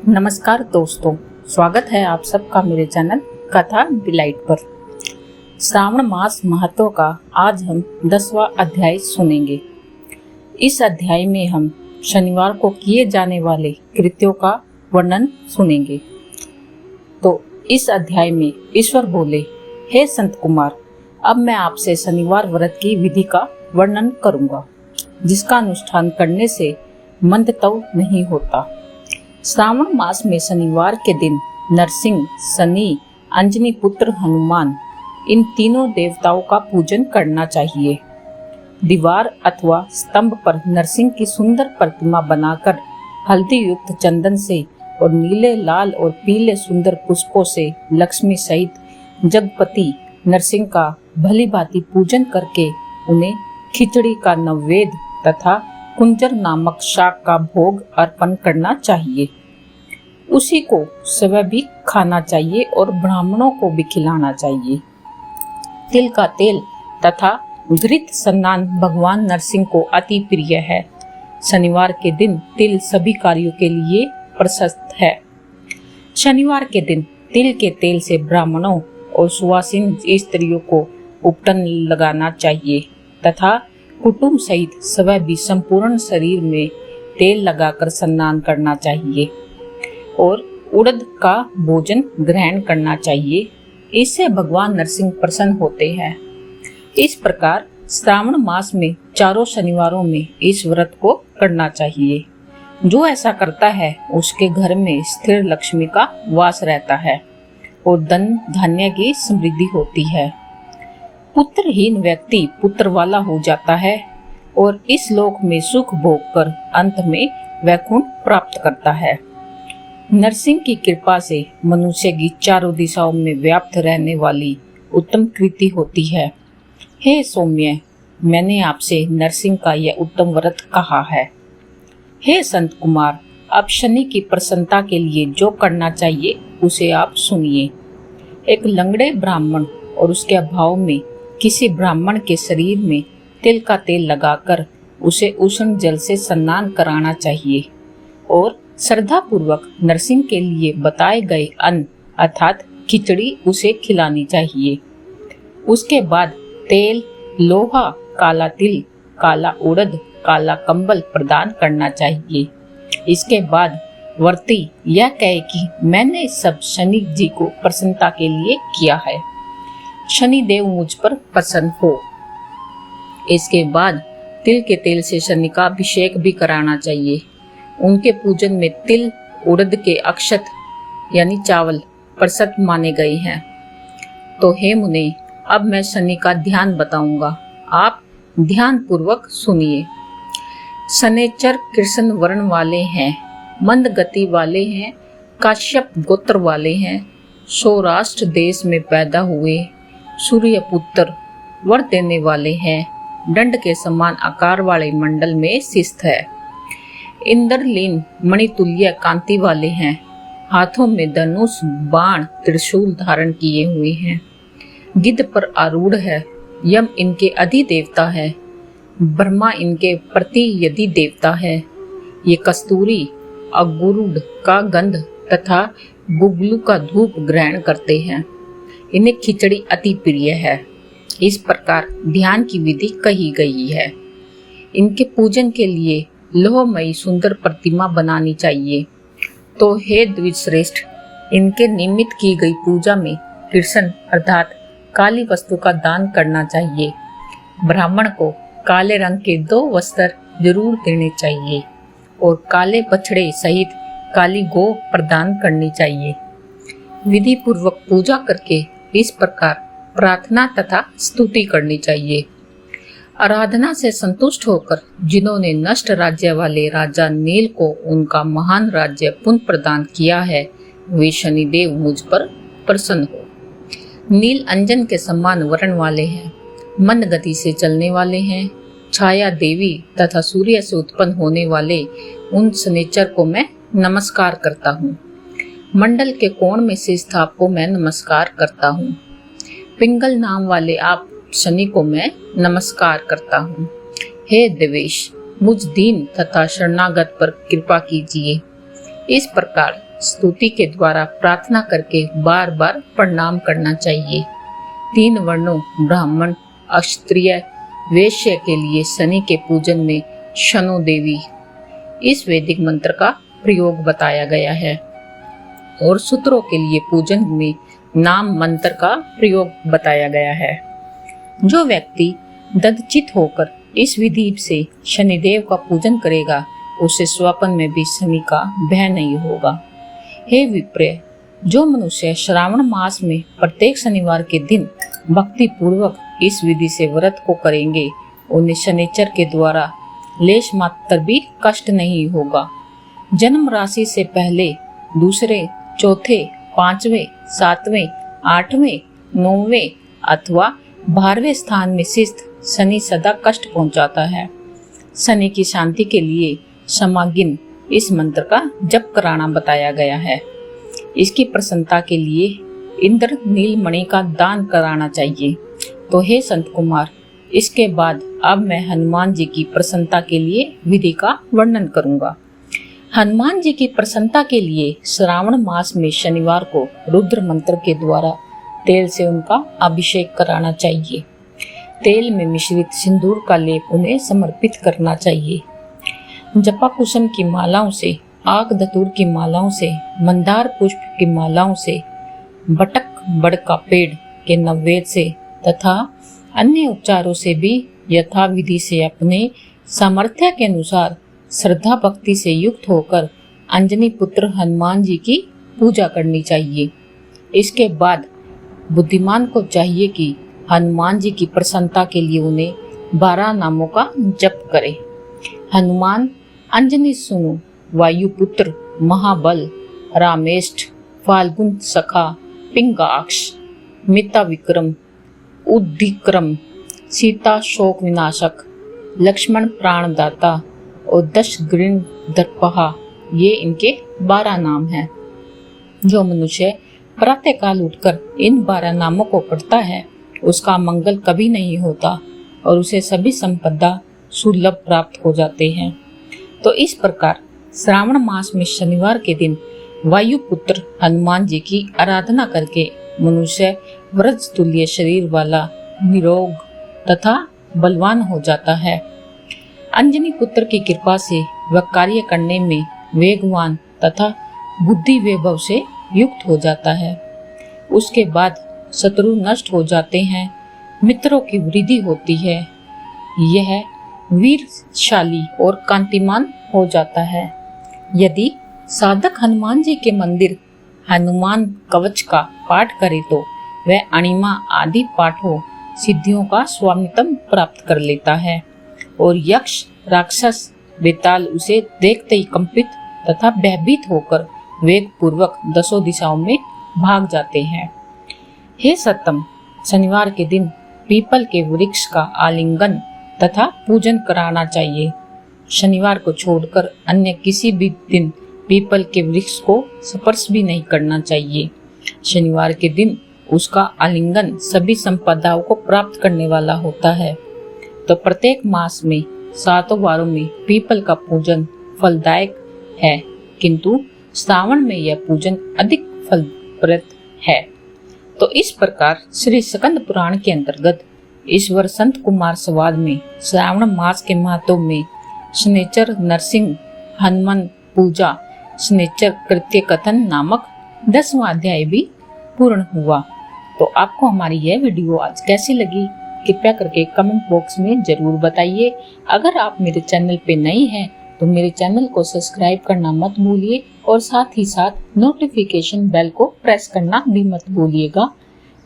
नमस्कार दोस्तों, स्वागत है आप सबका मेरे चैनल कथा डिलाइट पर। श्रावण मास महत्व का आज हम 10वां अध्याय सुनेंगे। इस अध्याय में हम शनिवार को किए जाने वाले कृत्यों का वर्णन सुनेंगे। तो इस अध्याय में ईश्वर बोले, हे संत कुमार, अब मैं आपसे शनिवार व्रत की विधि का वर्णन करूंगा, जिसका अनुष्ठान करने से मंदतव नहीं होता। श्रावण मास में शनिवार के दिन नरसिंह, शनि, अंजनी पुत्र हनुमान, इन तीनों देवताओं का पूजन करना चाहिए। दीवार अथवा स्तंभ पर नरसिंह की सुंदर प्रतिमा बनाकर हल्दी युक्त चंदन से और नीले, लाल और पीले सुंदर पुष्पों से लक्ष्मी सहित जगपति नरसिंह का भली भांति पूजन करके उन्हें खिचड़ी का नैवेद्य तथा कुंजर नामक शाक का भोग अर्पण करना चाहिए। उसी को स्वयं भी खाना चाहिए और ब्राह्मणों को भी खिलाना चाहिए। तिल का तेल तथा घृत स्नान भगवान नरसिंह को अति प्रिय है। शनिवार के दिन तिल सभी कार्यों के लिए प्रशस्त है। शनिवार के दिन तिल के तेल से ब्राह्मणों और सुवासिन स्त्रियों को उपटन लगाना चाहिए तथा कुटुंब सहित स्वयं भी संपूर्ण शरीर में तेल लगाकर स्नान करना चाहिए और उड़द का भोजन ग्रहण करना चाहिए। इससे भगवान नरसिंह प्रसन्न होते हैं। इस प्रकार श्रावण मास में चारों शनिवारों में इस व्रत को करना चाहिए। जो ऐसा करता है उसके घर में स्थिर लक्ष्मी का वास रहता है और धन धान्य की समृद्धि होती है। पुत्रहीन व्यक्ति पुत्र वाला हो जाता है और इस लोक में सुख भोग कर अंत में वैकुंठ प्राप्त करता है। नरसिंह की कृपा से मनुष्य की चारों दिशाओं में व्याप्त रहने वाली उत्तम कृति होती है। हे सौम्य, मैंने आपसे नरसिंह का यह उत्तम व्रत कहा है। हे संत कुमार, अब शनि की प्रसन्नता के लिए जो करना चाहिए उसे आप सुनिए। एक लंगड़े ब्राह्मण और उसके अभाव में किसी ब्राह्मण के शरीर में तिल का तेल लगाकर उसे उष्ण जल से स्नान कराना चाहिए और श्रद्धा पूर्वक नरसिंह के लिए बताए गए अन्न अर्थात खिचड़ी उसे खिलानी चाहिए। उसके बाद तेल, लोहा, काला तिल, काला उड़द, काला कंबल प्रदान करना चाहिए। इसके बाद व्रती यह कहे कि मैंने सब शनि जी को प्रसन्नता के लिए किया है, शनि देव मुझ पर प्रसन्न हो। इसके बाद तिल के तेल से शनि का अभिषेक भी कराना चाहिए। उनके पूजन में तिल, उड़द के अक्षत यानी चावल प्रशस्त माने गए हैं। तो हे मुने, अब मैं शनि का ध्यान बताऊंगा, आप ध्यान पूर्वक सुनिए। शनैचर कृष्ण वर्ण वाले हैं, मंद गति वाले हैं, काश्यप गोत्र वाले हैं, सौराष्ट्र देश में पैदा हुए, सूर्य पुत्र, वर देने वाले हैं, दंड के समान आकार वाले मंडल में स्थित है, इंद्रलीन मणितुल्य कांति वाले हैं, हाथों में धनुष, बाण, त्रिशूल धारण किए हुए हैं, गिद्ध पर आरूढ़ है, यम इनके अधिदेवता है, ब्रह्मा इनके प्रतियदि देवता है। ये कस्तूरी, अगुरुड का गंध तथा बुबलू का धूप ग्रहण करते हैं। इन्हें खिचड़ी अति प्रिय है। इस प्रकार ध्यान की विधि कही गई है। इनके पूजन के लिए लोहमयी सुंदर प्रतिमा बनानी चाहिए। तो हे द्विजश्रेष्ठ, इनके निमित्त की गई पूजा में कृष्ण अर्थात काली वस्तु का दान करना चाहिए। ब्राह्मण को काले रंग के 2 वस्त्र जरूर देने चाहिए और काले बछड़े सहित काली गौ प्रदान करनी चाहिए। विधि पूर्वक पूजा करके इस प्रकार प्रार्थना तथा स्तुति करनी चाहिए। आराधना से संतुष्ट होकर जिन्होंने नष्ट राज्य वाले राजा नील को उनका महान राज्य पुनः प्रदान किया है, वे शनिदेव मुझ पर प्रसन्न हो। नील अंजन के समान वर्ण वाले हैं, मंद गति से चलने वाले हैं, छाया देवी तथा सूर्य से उत्पन्न होने वाले उन शनिचर को मैं नमस्कार करता हूँ। मंडल के कोण में स्थित आपको मैं नमस्कार करता हूँ। पिंगल नाम वाले आप शनि को मैं नमस्कार करता हूँ। हे देवेश, मुझ दीन तथा शरणागत पर कृपा कीजिए। इस प्रकार स्तुति के द्वारा प्रार्थना करके बार बार प्रणाम करना चाहिए। 3 वर्णों ब्राह्मण, क्षत्रिय, वैश्य के लिए शनि के पूजन में शनो देवी इस वैदिक मंत्र का प्रयोग बताया गया है और सूत्रों के लिए पूजन में नाम मंत्र का प्रयोग बताया गया है। जो व्यक्ति ददचित होकर इस विधि से शनिदेव का पूजन करेगा उसे स्वप्न में भी शनि का भय नहीं होगा। हे विप्र, जो मनुष्य श्रावण मास में प्रत्येक शनिवार के दिन भक्ति पूर्वक इस विधि से व्रत को करेंगे उन्हें शनिचर के द्वारा लेश मात्र भी कष्ट नहीं होगा। जन्म राशि से पहले, दूसरे, चौथे, 5वें, 7वें, 8वें, 9वें अथवा 12वें स्थान में स्थित शनि सदा कष्ट पहुंचाता है। शनि की शांति के लिए समागिन इस मंत्र का जप कराना बताया गया है। इसकी प्रसन्नता के लिए इंद्र नीलमणि का दान कराना चाहिए। तो हे संत कुमार, इसके बाद अब मैं हनुमान जी की प्रसन्नता के लिए विधि का वर्णन करूंगा। हनुमान जी की प्रसन्नता के लिए श्रावण मास में शनिवार को रुद्र मंत्र के द्वारा तेल से उनका अभिषेक कराना चाहिए। तेल में मिश्रित सिंदूर का लेप उन्हें समर्पित करना चाहिए। जपा कुसुम की मालाओं से, आक धतूर की मालाओं से, मंदार पुष्प की मालाओं से, बटक बड़ का पेड़ के नैवेद्य से तथा अन्य उपचारों से भी यथाविधि से अपने सामर्थ्य के अनुसार श्रद्धा भक्ति से युक्त होकर अंजनी पुत्र हनुमान जी की पूजा करनी चाहिए। इसके बाद बुद्धिमान को चाहिए कि हनुमान जी की प्रसन्नता के लिए उन्हें 12 नामों का जप करे। हनुमान, अंजनी सुनु, वायुपुत्र, महाबल, रामेष्ठ, फाल्गुन सखा, पिंगाक्ष, मिता विक्रम, उद्दिक्रम, सीता शोक विनाशक, लक्ष्मण प्राणदाता और 10 ग्रीन दर्पहा, ये इनके 12 नाम हैं। जो मनुष्य प्रातः काल उठकर इन 12 नामों को पढ़ता है उसका मंगल कभी नहीं होता और उसे सभी संपदा सुलभ प्राप्त हो जाते हैं। तो इस प्रकार श्रावण मास में शनिवार के दिन वायुपुत्र हनुमान जी की आराधना करके मनुष्य व्रज तुल्य शरीर वाला, निरोग तथा बलवान हो जाता है। अंजनी पुत्र की कृपा से वह कार्य करने में वेगवान तथा बुद्धि वैभव से युक्त हो जाता है। उसके बाद शत्रु नष्ट हो जाते हैं, मित्रों की वृद्धि होती है, यह वीरशाली और कांतिमान हो जाता है। यदि साधक हनुमान जी के मंदिर हनुमान कवच का पाठ करे तो वह अणिमा आदि पाठों सिद्धियों का स्वामित्व प्राप्त कर लेता है और यक्ष, राक्षस, बेताल उसे देखते ही कंपित तथा भयभीत होकर वेग पूर्वक 10 दिशाओं में भाग जाते हैं। हे सत्तम, शनिवार के दिन पीपल के वृक्ष का आलिंगन तथा पूजन कराना चाहिए। शनिवार को छोड़कर अन्य किसी भी दिन पीपल के वृक्ष को स्पर्श भी नहीं करना चाहिए। शनिवार के दिन उसका आलिंगन सभी संपदाओं को प्राप्त करने वाला होता है। तो प्रत्येक मास में 7 वारों में पीपल का पूजन फलदायक है, किंतु श्रावण में यह पूजन अधिक फलप्रद है। तो इस प्रकार श्री स्कंद पुराण के अंतर्गत ईश्वर संत कुमार संवाद में श्रावण मास के महत्व में शनिचर नरसिंह हनुमान पूजा शनिचर कृत्य कथन नामक 10वां अध्याय भी पूर्ण हुआ। तो आपको हमारी यह वीडियो आज कैसी लगी कृपया करके कमेंट बॉक्स में जरूर बताइए। अगर आप मेरे चैनल पे नए हैं तो मेरे चैनल को सब्सक्राइब करना मत भूलिए और साथ ही साथ नोटिफिकेशन बेल को प्रेस करना भी मत भूलिएगा।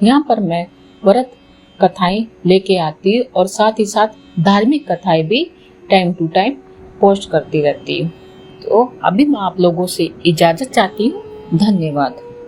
यहाँ पर मैं व्रत कथाएं लेके आती हूँ और साथ ही साथ धार्मिक कथाएं भी टाइम टू टाइम पोस्ट करती रहती हूँ। तो अभी मैं आप लोगों से इजाजत चाहती हूँ। धन्यवाद।